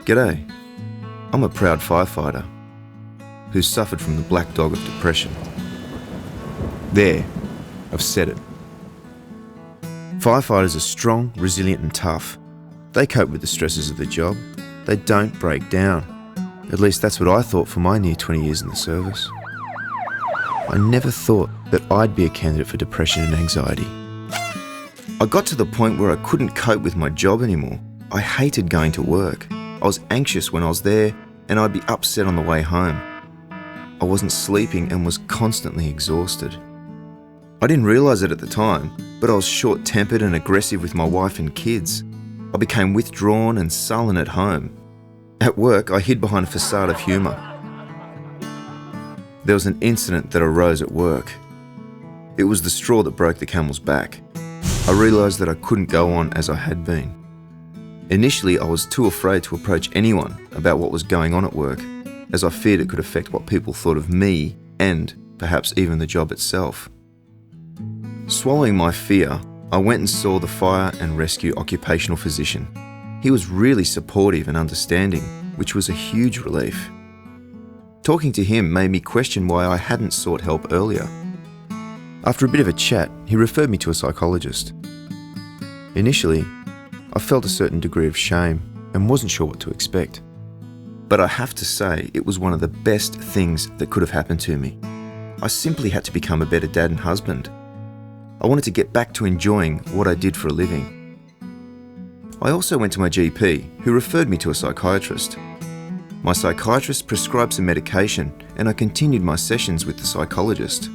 G'day, I'm a proud firefighter who's suffered from the black dog of depression. There, I've said it. Firefighters are strong, resilient and tough. They cope with the stresses of the job. They don't break down. At least that's what I thought for my near 20 years in the service. I never thought that I'd be a candidate for depression and anxiety. I got to the point where I couldn't cope with my job anymore. I hated going to work. I was anxious when I was there, and I'd be upset on the way home. I wasn't sleeping and was constantly exhausted. I didn't realise it at the time, but I was short-tempered and aggressive with my wife and kids. I became withdrawn and sullen at home. At work, I hid behind a facade of humour. There was an incident that arose at work. It was the straw that broke the camel's back. I realised that I couldn't go on as I had been. Initially, I was too afraid to approach anyone about what was going on at work, as I feared it could affect what people thought of me and perhaps even the job itself. Swallowing my fear, I went and saw the Fire and Rescue occupational physician. He was really supportive and understanding, which was a huge relief. Talking to him made me question why I hadn't sought help earlier. After a bit of a chat, he referred me to a psychologist. Initially, I felt a certain degree of shame and wasn't sure what to expect. But I have to say, it was one of the best things that could have happened to me. I simply had to become a better dad and husband. I wanted to get back to enjoying what I did for a living. I also went to my GP, who referred me to a psychiatrist. My psychiatrist prescribed some medication, and I continued my sessions with the psychologist.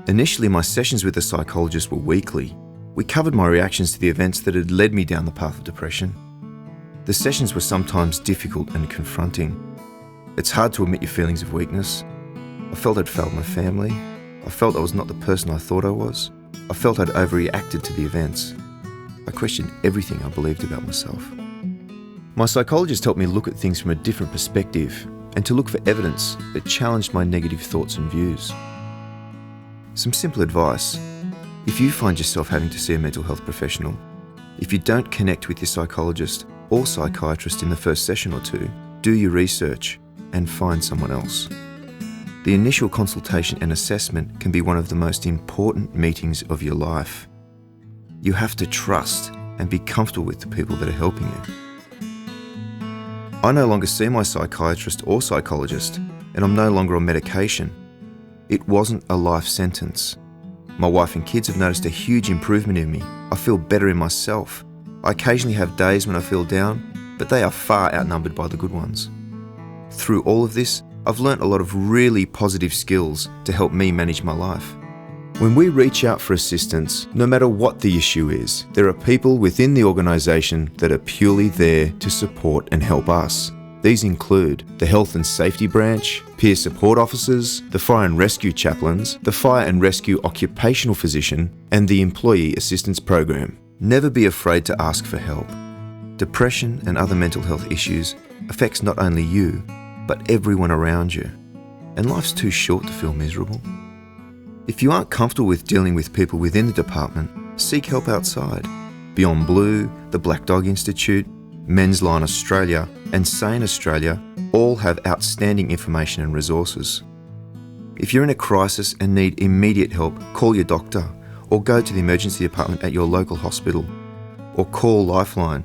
Initially, my sessions with the psychologist were weekly. We covered my reactions to the events that had led me down the path of depression. The sessions were sometimes difficult and confronting. It's hard to admit your feelings of weakness. I felt I'd failed my family. I felt I was not the person I thought I was. I felt I'd overreacted to the events. I questioned everything I believed about myself. My psychologist helped me look at things from a different perspective and to look for evidence that challenged my negative thoughts and views. Some simple advice. If you find yourself having to see a mental health professional, if you don't connect with your psychologist or psychiatrist in the first session or two, do your research and find someone else. The initial consultation and assessment can be one of the most important meetings of your life. You have to trust and be comfortable with the people that are helping you. I no longer see my psychiatrist or psychologist, and I'm no longer on medication. It wasn't a life sentence. My wife and kids have noticed a huge improvement in me. I feel better in myself. I occasionally have days when I feel down, but they are far outnumbered by the good ones. Through all of this, I've learnt a lot of really positive skills to help me manage my life. When we reach out for assistance, no matter what the issue is, there are people within the organisation that are purely there to support and help us. These include the Health and Safety Branch, Peer Support Officers, the Fire and Rescue Chaplains, the Fire and Rescue Occupational Physician, and the Employee Assistance Program. Never be afraid to ask for help. Depression and other mental health issues affects not only you, but everyone around you. And life's too short to feel miserable. If you aren't comfortable with dealing with people within the department, seek help outside. Beyond Blue, the Black Dog Institute, Men's Line Australia and Sane Australia all have outstanding information and resources. If you're in a crisis and need immediate help, call your doctor or go to the emergency department at your local hospital or call Lifeline.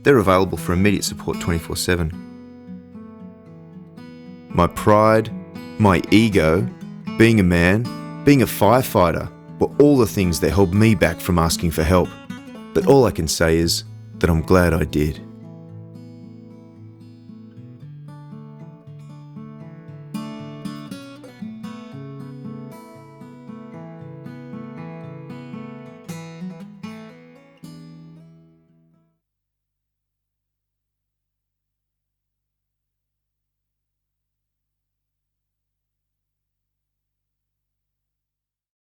They're available for immediate support 24/7. My pride, my ego, being a man, being a firefighter were all the things that held me back from asking for help. But all I can say is that I'm glad I did.